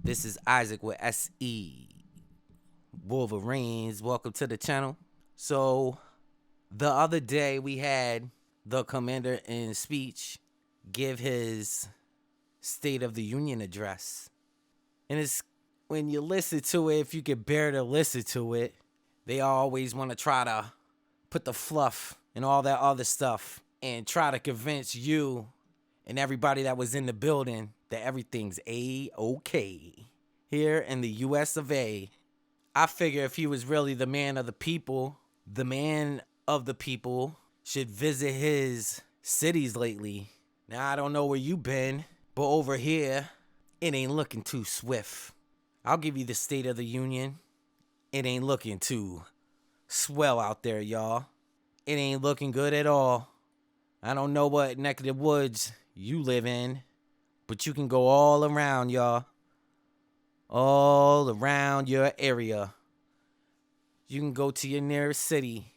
This is Isaac with SE Wolverines. Welcome to the channel. So, the other day we had the commander in speech give his State of the Union address. And it's when you listen to it, if you can bear to listen to it, they always want to try to put the fluff and all that other stuff and try to convince you and everybody that was in the building that everything's A-OK. Here in the US of A. I figure if he was really the man of the people should visit his cities lately. Now, I don't know where you been, but over here, it ain't looking too swift. I'll give you the State of the Union. It ain't looking too swell out there, y'all. It ain't looking good at all. I don't know what neck of the woods you live in, but you can go all around, y'all. All around your area. You can go to your nearest city,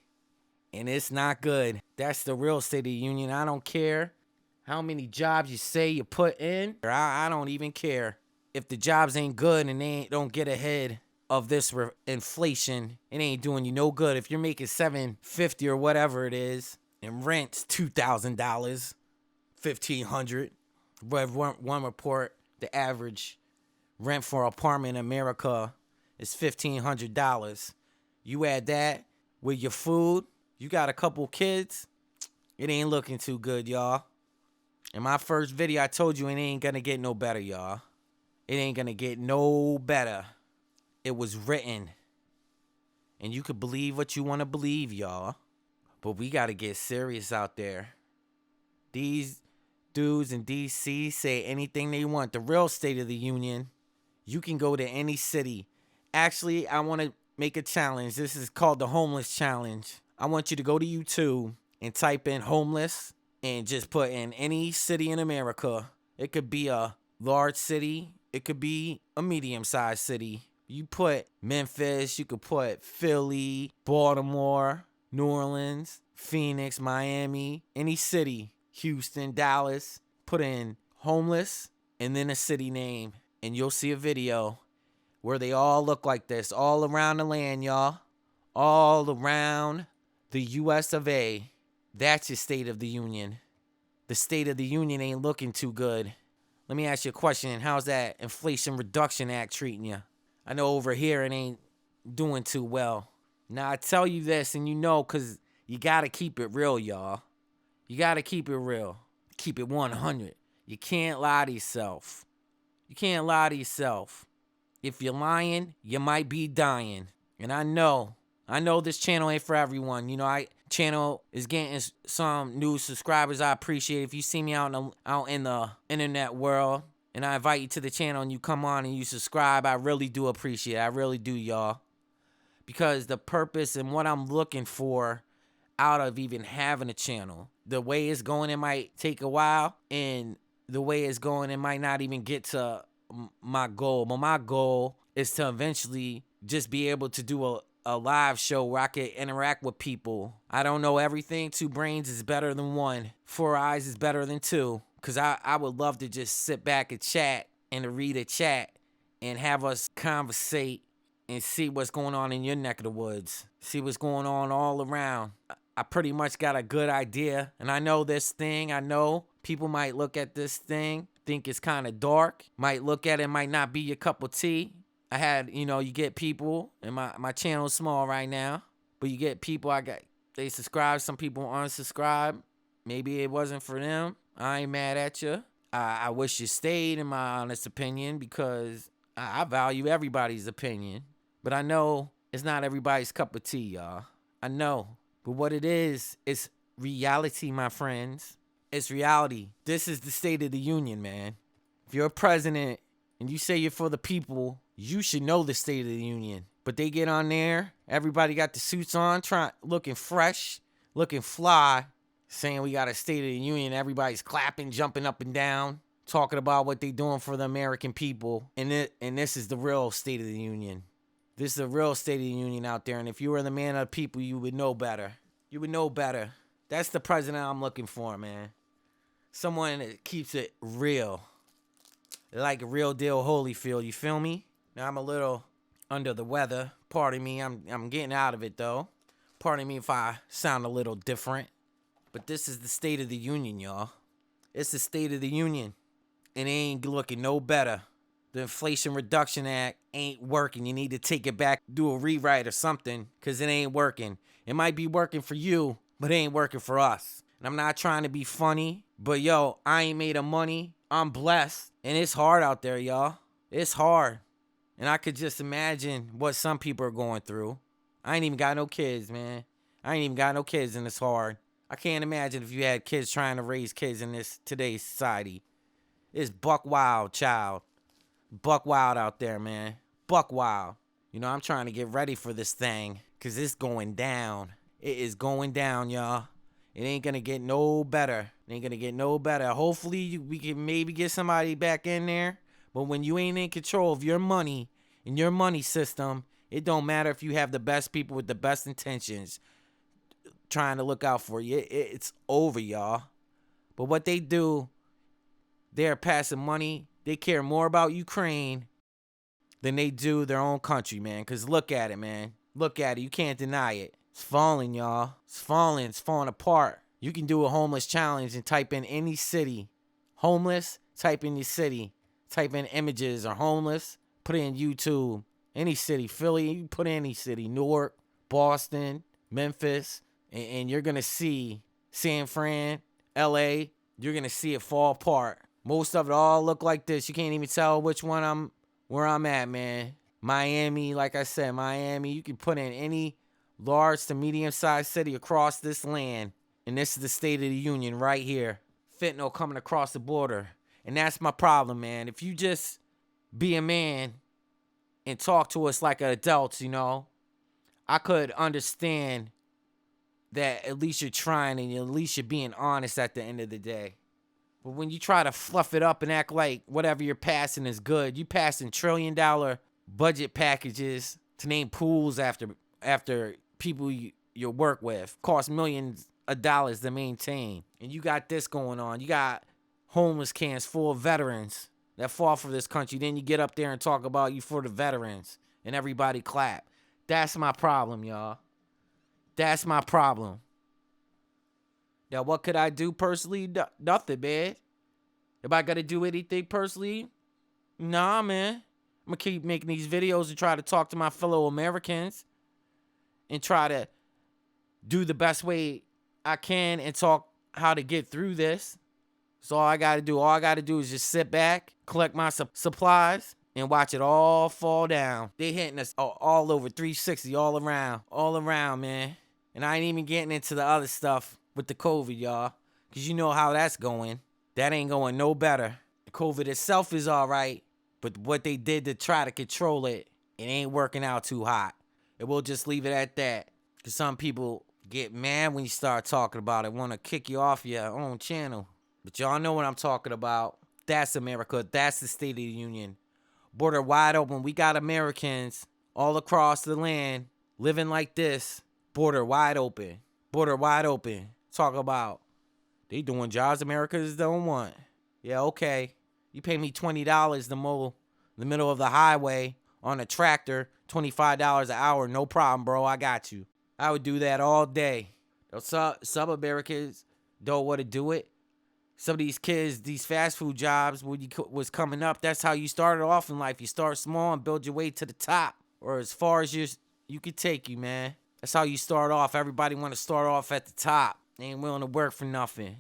and it's not good. That's the real State of the Union. I don't care how many jobs you say you put in. I don't even care. If the jobs ain't good and they don't get ahead of this inflation, it ain't doing you no good. If you're making $750 or whatever it is, and rent's $2,000, $1,500. One report, the average rent for an apartment in America is $1,500. You add that with your food, you got a couple kids, it ain't looking too good, y'all. In my first video, I told you it ain't gonna get no better, y'all. It ain't gonna get no better. It was written. And you could believe what you want to believe, y'all. But we gotta get serious out there. These dudes in DC say anything they want. The real State of the Union. You can go to any city. Actually, I want to make a challenge. This is called the Homeless Challenge. I want you to go to YouTube and type in homeless and just put in any city in America. It could be a large city. It could be a medium-sized city. You put Memphis. You could put Philly, Baltimore, New Orleans, Phoenix, Miami, any city. Houston, Dallas. Put in homeless and then a city name. And you'll see a video where they all look like this. All around the land, y'all. All around the US of A. That's your State of the Union. The State of the Union ain't looking too good. Let me ask you a question. How's that Inflation Reduction Act treating you? I know over here it ain't doing too well. Now, I tell you this and you know because you got to keep it real, y'all. You got to keep it real. Keep it 100. You can't lie to yourself. You can't lie to yourself. If you're lying, you might be dying. And I know this channel ain't for everyone. You know, channel is getting some new subscribers. I appreciate it. If you see me out in the internet world and I invite you to the channel and you come on and you subscribe, I really do appreciate it. I really do, y'all. Because the purpose and what I'm looking for out of even having a channel, the way it's going, it might take a while, and the way it's going, it might not even get to my goal. But my goal is to eventually just be able to do a live show where I can interact with people. I don't know everything. 2 brains is better than 1. 4 eyes is better than 2. Because I would love to just sit back and chat and to read a chat and have us conversate and see what's going on in your neck of the woods. See what's going on all around. I pretty much got a good idea. And I know this thing. I know people might look at this thing, think it's kind of dark. Might look at it, might not be your cup of tea. I had, you get people, and my channel is small right now. But you get people, they subscribe. Some people unsubscribe. Maybe it wasn't for them. I ain't mad at you. I wish you stayed, in my honest opinion, because I value everybody's opinion. But I know it's not everybody's cup of tea, y'all. I know. But what it is reality, my friends. It's reality. This is the State of the Union, man. If you're a president and you say you're for the people, you should know the State of the Union. But they get on there, everybody got the suits on, looking fresh, looking fly, saying we got a State of the Union. Everybody's clapping, jumping up and down, talking about what they doing for the American people. And this is the real State of the Union. This is the real State of the Union out there. And if you were the man of the people, you would know better. You would know better. That's the president I'm looking for, man. Someone that keeps it real. like a real deal Holyfield, you feel me? Now I'm a little under the weather. Pardon me, I'm getting out of it though. Pardon me if I sound a little different. But this is the State of the Union, y'all. It's the State of the Union. And it ain't looking no better. The Inflation Reduction Act ain't working. You need to take it back, do a rewrite or something, because it ain't working. It might be working for you, but it ain't working for us. And I'm not trying to be funny, but yo, I ain't made of money. I'm blessed. And it's hard out there, y'all. It's hard. And I could just imagine what some people are going through. I ain't even got no kids, man. I ain't even got no kids, and it's hard. I can't imagine if you had kids trying to raise kids in this today's society. It's buck wild, child. Buck wild out there, man. Buck wild. You know, I'm trying to get ready for this thing because it's going down. It is going down, y'all. It ain't going to get no better. It ain't going to get no better. Hopefully, we can maybe get somebody back in there. But when you ain't in control of your money and your money system, it don't matter if you have the best people with the best intentions trying to look out for you. It's over, y'all. But what they do, they're passing money. They care more about Ukraine than they do their own country, man. Because look at it, man. Look at it. You can't deny it. It's falling, y'all. It's falling. It's falling apart. You can do a homeless challenge and type in any city. Homeless, type in your city. Type in images or homeless. Put it in YouTube. Any city. Philly, you put in any city. Newark, Boston, Memphis. And you're going to see San Fran, LA. You're going to see it fall apart. Most of it all look like this. You can't even tell which one where I'm at, man. Miami, like I said, Miami. You can put in any large to medium-sized city across this land. And this is the State of the Union right here. Fentanyl coming across the border. And that's my problem, man. If you just be a man and talk to us like adults, you know, I could understand that at least you're trying and at least you're being honest at the end of the day. But when you try to fluff it up and act like whatever you're passing is good, you passing $1 trillion budget packages to name pools after people you work with. Cost millions of dollars to maintain. And you got this going on. You got homeless camps full of veterans that fought for this country. Then you get up there and talk about you for the veterans and everybody clap. That's my problem, y'all. That's my problem. Now, what could I do personally? Nothing, man. If I got to do anything personally, nah, man. I'm going to keep making these videos and try to talk to my fellow Americans and try to do the best way I can and talk how to get through this. That's all I got to do. All I got to do is just sit back, collect my supplies, and watch it all fall down. They hitting us all over 360, all around, man. And I ain't even getting into the other stuff with the COVID, y'all. Because you know how that's going. That ain't going no better. The COVID itself is all right. But what they did to try to control it, it ain't working out too hot. And we'll just leave it at that. Because some people get mad when you start talking about it. Want to kick you off your own channel. But y'all know what I'm talking about. That's America. That's the State of the Union. Border wide open. We got Americans all across the land living like this. Border wide open. Border wide open. Talk about they doing jobs Americans don't want. Yeah, okay. You pay me $20 to mow the middle of the highway on a tractor, $25 an hour, no problem, bro. I got you. I would do that all day. Some Americans don't want to do it. Some of these kids, these fast food jobs, when you was coming up, that's how you started off in life. You start small and build your way to the top, or as far as you could take you, man. That's how you start off. Everybody want to start off at the top. They ain't willing to work for nothing.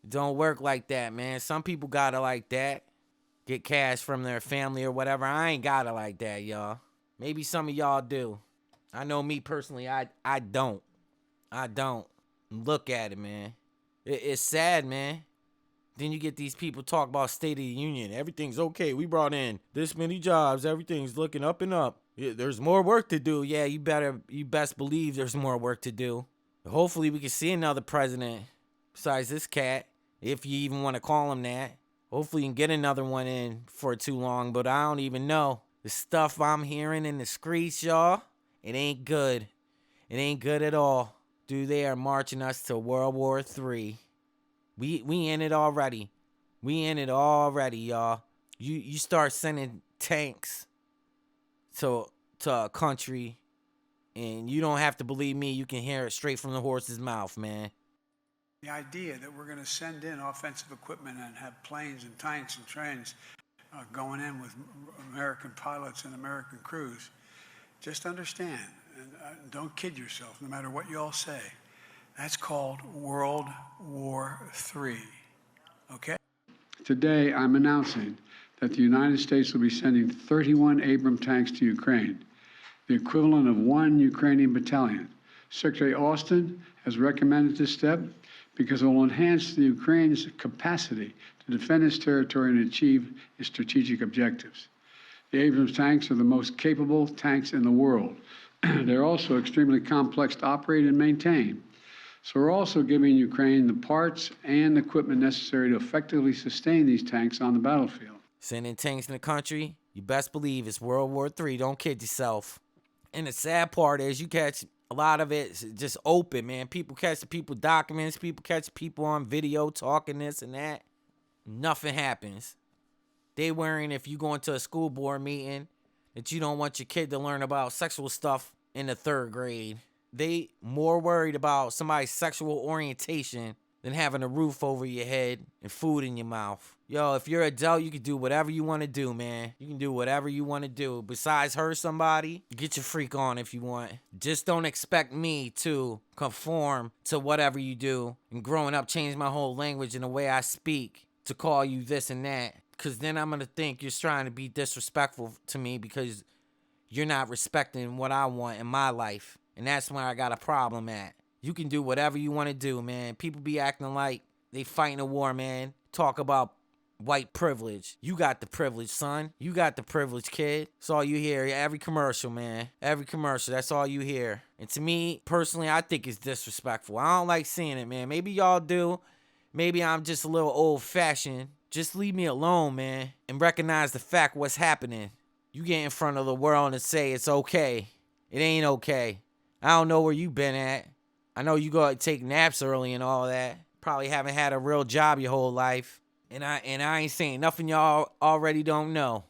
It don't work like that, man. Some people got it like that. Get cash from their family or whatever. I ain't got it like that, y'all. Maybe some of y'all do. I know me personally, I don't. I don't. Look at it, man. It's sad, man. Then you get these people talk about State of the Union. Everything's okay. We brought in this many jobs. Everything's looking up and up. Yeah, there's more work to do. Yeah, you best believe there's more work to do. Hopefully we can see another president besides this cat, if you even want to call him that. Hopefully you can get another one in for too long, but I don't even know. The stuff I'm hearing in the streets, y'all, it ain't good. It ain't good at all. Dude, they are marching us to World War III. We in it already. We in it already, y'all. You start sending tanks to a country, and you don't have to believe me. You can hear it straight from the horse's mouth, man. The idea that we're going to send in offensive equipment and have planes and tanks and trains going in with American pilots and American crews, just understand, and don't kid yourself, no matter what you all say, that's called World War III, okay? Today, I'm announcing that the United States will be sending 31 Abrams tanks to Ukraine, the equivalent of 1 Ukrainian battalion. Secretary Austin has recommended this step because it will enhance the Ukraine's capacity to defend its territory and achieve its strategic objectives. The Abrams tanks are the most capable tanks in the world. They're also extremely complex to operate and maintain. So we're also giving Ukraine the parts and equipment necessary to effectively sustain these tanks on the battlefield. Sending tanks in the country, you best believe it's World War III. Don't kid yourself. And the sad part is you catch a lot of it just open, man. People catch the people documents. People catch people on video talking this and that. Nothing happens. They worrying if you go into a school board meeting that you don't want your kid to learn about sexual stuff in the 3rd grade. They more worried about somebody's sexual orientation than having a roof over your head and food in your mouth. Yo, if you're an adult, you can do whatever you want to do, man. You can do whatever you want to do. Besides hurt somebody, get your freak on if you want. Just don't expect me to conform to whatever you do. And growing up, change my whole language and the way I speak to call you this and that. Because then I'm going to think you're trying to be disrespectful to me because you're not respecting what I want in my life. And that's where I got a problem at. You can do whatever you want to do, man. People be acting like they fighting a war, man. Talk about white privilege. You got the privilege, son. You got the privilege, kid. That's all you hear. Every commercial, man. Every commercial. That's all you hear. And to me, personally, I think it's disrespectful. I don't like seeing it, man. Maybe y'all do. Maybe I'm just a little old-fashioned. Just leave me alone, man. And recognize the fact what's happening. You get in front of the world and say it's okay. It ain't okay. I don't know where you been at. I know you go take naps early and all that. Probably haven't had a real job your whole life. And I ain't saying nothing y'all already don't know.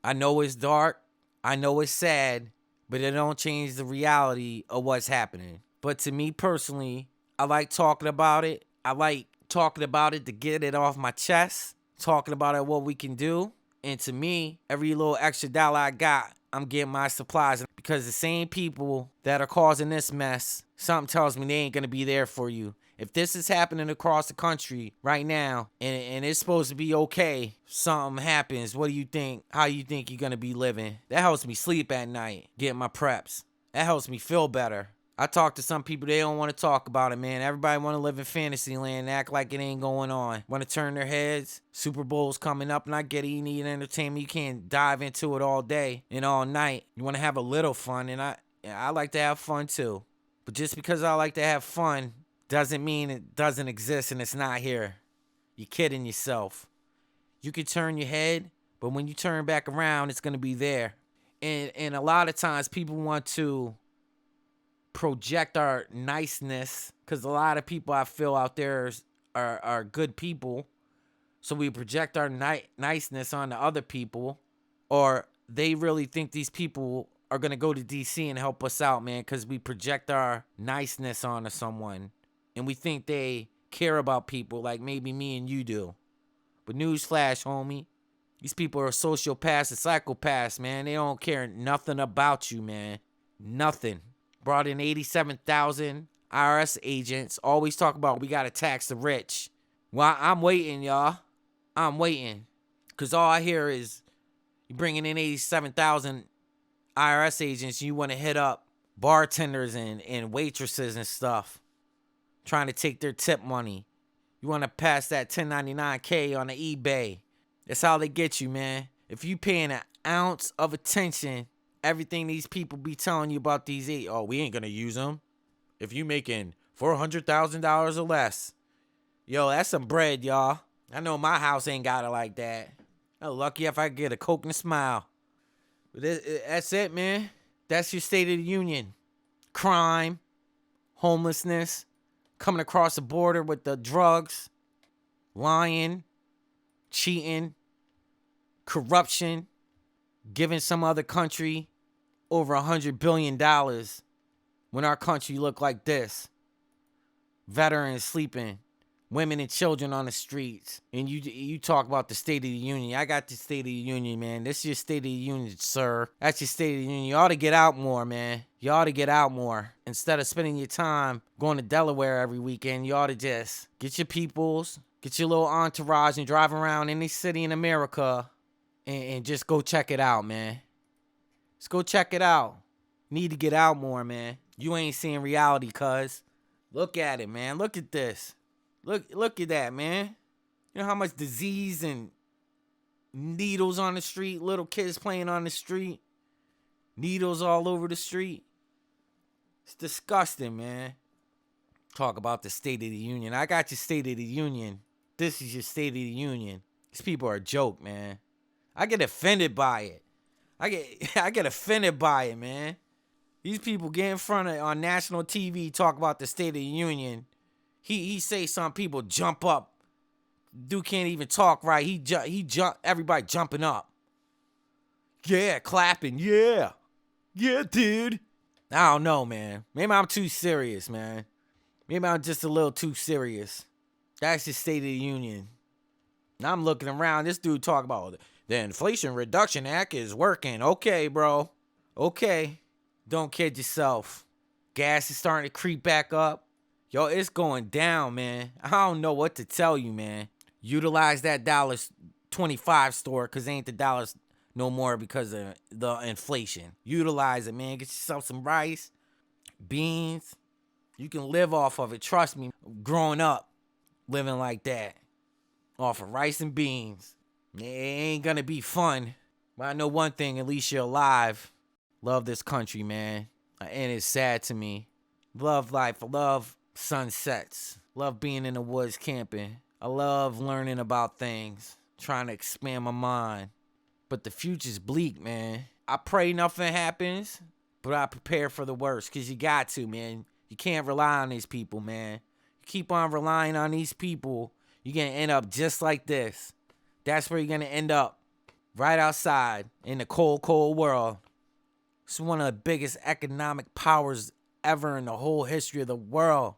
I know it's dark. I know it's sad. But it don't change the reality of what's happening. But to me personally, I like talking about it. I like talking about it to get it off my chest. Talking about it, what we can do. And to me, every little extra dollar I got, I'm getting my supplies. Because the same people that are causing this mess, something tells me they ain't going to be there for you. If this is happening across the country right now, and it's supposed to be okay, something happens, what do you think? How you think you're going to be living? That helps me sleep at night, getting my preps. That helps me feel better. I talk to some people, they don't want to talk about it, man. Everybody want to live in fantasy land and act like it ain't going on. Want to turn their heads. Super Bowl's coming up, and I get it. You need entertainment. You can't dive into it all day and all night. You want to have a little fun, and I like to have fun too. But just because I like to have fun doesn't mean it doesn't exist and it's not here. You're kidding yourself. You can turn your head, but when you turn back around, it's going to be there. And a lot of times people want to project our niceness, because a lot of people I feel out there are good people, so we project our niceness on the other people, or they really think these people are going to go to DC and help us out, man, because we project our niceness onto someone, and we think they care about people like maybe me and you do. But newsflash, homie, these people are sociopaths and psychopaths, man. They don't care nothing about you, man. Nothing. Brought in 87,000 IRS agents. Always talk about we got to tax the rich. Well, I'm waiting, y'all. I'm waiting. Because all I hear is you bringing in 87,000 IRS agents. You want to hit up bartenders and waitresses and stuff. Trying to take their tip money. You want to pass that 1099K on the eBay. That's how they get you, man. If you paying an ounce of attention, everything these people be telling you about these, we ain't gonna use them. If you making $400,000 or less, yo, that's some bread, y'all. I know my house ain't got it like that. I'm lucky if I get a Coke and a smile. But that's it, man. That's your State of the Union. Crime, homelessness, coming across the border with the drugs, lying, cheating, corruption, giving some other country over $100 billion when our country look like this. Veterans sleeping, women and children on the streets. And you talk about the State of the Union. I got the State of the Union, man. This is your State of the Union, sir. That's your State of the Union. You ought to get out more, man. You ought to get out more. Instead of spending your time going to Delaware every weekend, you ought to just get your peoples, get your little entourage and drive around any city in America and just go check it out, man. Just go check it out. Need to get out more, man. You ain't seeing reality, cuz. Look at it, man. Look at this. Look at that, man. You know how much disease and needles on the street, little kids playing on the street, needles all over the street. It's disgusting, man. Talk about the State of the Union. I got your State of the Union. This is your State of the Union. These people are a joke, man. I get offended by it. I get offended by it, man. These people get in front of on national TV, talk about the State of the Union. He say some people jump up. Dude can't even talk right. He jump. Everybody jumping up. Yeah, clapping. Yeah, dude. I don't know, man. Maybe I'm too serious, man. Maybe I'm just a little too serious. That's the State of the Union. Now I'm looking around. This dude talk about the Inflation Reduction Act is working. Okay, bro. Okay. Don't kid yourself. Gas is starting to creep back up. Yo, it's going down, man. I don't know what to tell you, man. Utilize that $1.25 store because ain't the dollars no more because of the inflation. Utilize it, man. Get yourself some rice, beans. You can live off of it. Trust me, growing up, living like that. Off of rice and beans. It ain't gonna be fun. But I know one thing, at least you're alive. Love this country, man. And it's sad to me. Love life. I love sunsets. Love being in the woods camping. I love learning about things. Trying to expand my mind. But the future's bleak, man. I pray nothing happens. But I prepare for the worst. Because you got to, man. You can't rely on these people, man. You keep on relying on these people, you're going to end up just like this. That's where you're going to end up. Right outside in the cold, cold world. It's one of the biggest economic powers ever in the whole history of the world.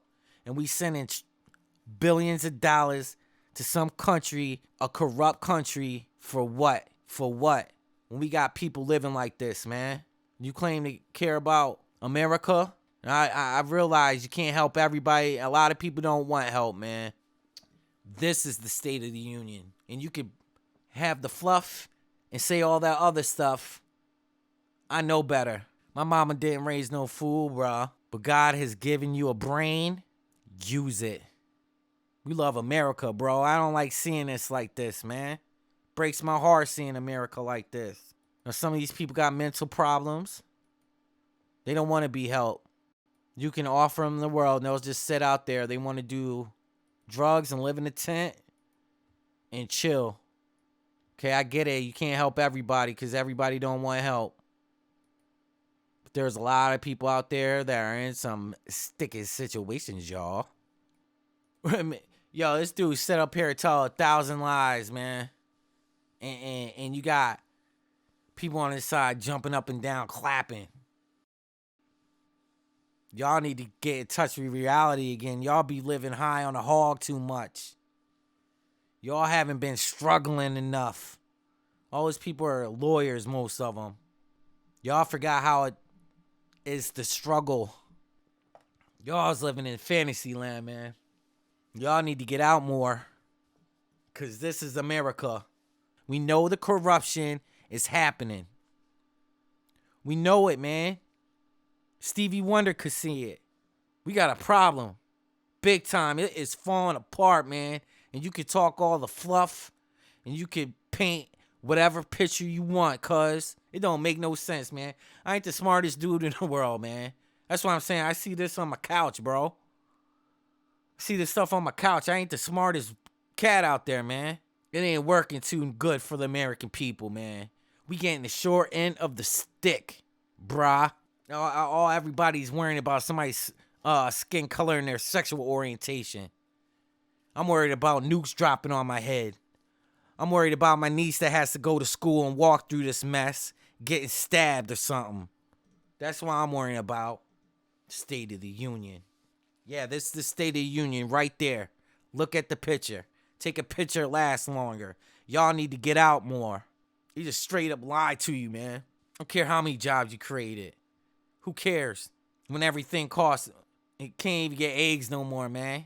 And we sending billions of dollars to some country, a corrupt country, for what? For what? When we got people living like this, man. You claim to care about America? And I realize you can't help everybody. A lot of people don't want help, man. This is the State of the Union. And you could have the fluff and say all that other stuff. I know better. My mama didn't raise no fool, bruh. But God has given you a brain. Use it. We love America, bro. I don't like seeing this like this, man. Breaks my heart seeing America like this. Now, some of these people got mental problems. They don't want to be helped. You can offer them the world and they'll just sit out there. They want to do drugs and live in a tent and chill. Okay, I get it. You can't help everybody because everybody don't want help. There's a lot of people out there that are in some sticky situations, y'all. Yo, this dude set up here to tell 1,000 lies, man. And you got people on his side jumping up and down, clapping. Y'all need to get in touch with reality again. Y'all be living high on the hog too much. Y'all haven't been struggling enough. All those people are lawyers, most of them. Y'all forgot how it is the struggle. Y'all's living in fantasy land, man. Y'all need to get out more. Because this is America. We know the corruption is happening. We know it, man. Stevie Wonder could see it. We got a problem. Big time. It is falling apart, man. And you can talk all the fluff. And you can paint whatever picture you want, cuz it don't make no sense, man. I ain't the smartest dude in the world, man. That's what I'm saying. I see this on my couch, bro. I see this stuff on my couch. I ain't the smartest cat out there, man. It ain't working too good for the American people, man. We getting the short end of the stick, brah. All everybody's worrying about somebody's skin color and their sexual orientation. I'm worried about nukes dropping on my head. I'm worried about my niece that has to go to school and walk through this mess, getting stabbed or something. That's what I'm worrying about. State of the Union. Yeah, this is the State of the Union right there. Look at the picture. Take a picture, lasts longer. Y'all need to get out more. He just straight up lied to you, man. I don't care how many jobs you created. Who cares? When everything costs, you can't even get eggs no more, man.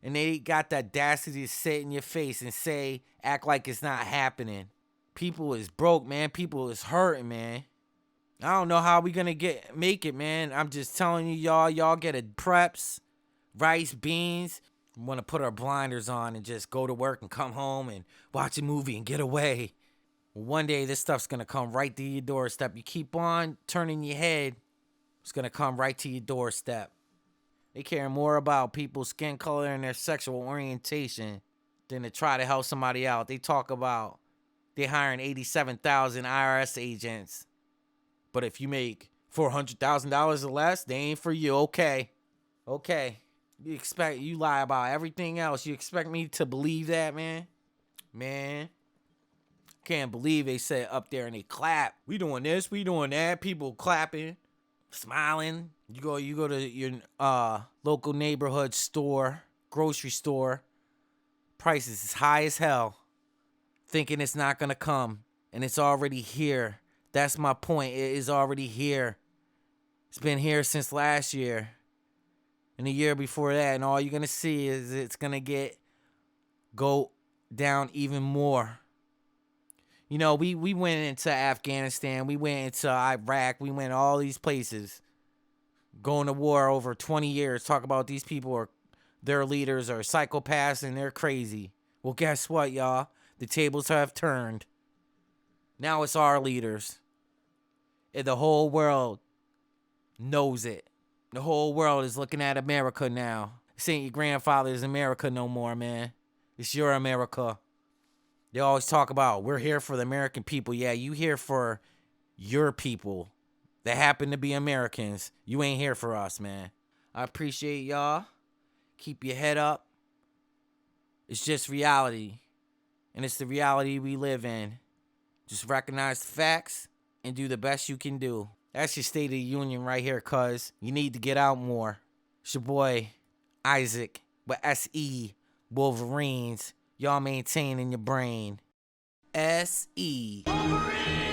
And they got the audacity to sit in your face and say, act like it's not happening. People is broke, man. People is hurting, man. I don't know how we gonna make it, man. I'm just telling you, y'all get a preps, rice, beans. We want to put our blinders on and just go to work and come home and watch a movie and get away. One day this stuff's gonna come right to your doorstep. You keep on turning your head, it's gonna come right to your doorstep. They care more about people's skin color and their sexual orientation than to try to help somebody out. They talk about they hiring 87,000 IRS agents. But if you make $400,000 or less, they ain't for you. Okay. You lie about everything else. You expect me to believe that, man? Man. Can't believe they sit up there and they clap. We doing this, we doing that. People clapping, smiling. You go to your local neighborhood store, grocery store. Prices is high as hell. Thinking it's not gonna come. And it's already here. That's my point. It is already here. It's been here since last year. And the year before that. And all you're gonna see is it's gonna go down even more. You know, we went into Afghanistan, we went into Iraq, we went all these places, going to war over 20 years, talk about these people are, their leaders are psychopaths and they're crazy. Well, guess what, y'all? The tables have turned. Now it's our leaders. And the whole world knows it. The whole world is looking at America now. This ain't your grandfather's America no more, man. It's your America. They always talk about, we're here for the American people. Yeah, you here for your people that happen to be Americans. You ain't here for us, man. I appreciate y'all. Keep your head up. It's just reality. And it's the reality we live in. Just recognize the facts and do the best you can do. That's your State of the Union right here, cuz. You need to get out more. It's your boy, Isaac, with S.E. Wolverines. Y'all maintain in your brain. S.E. Wolverine!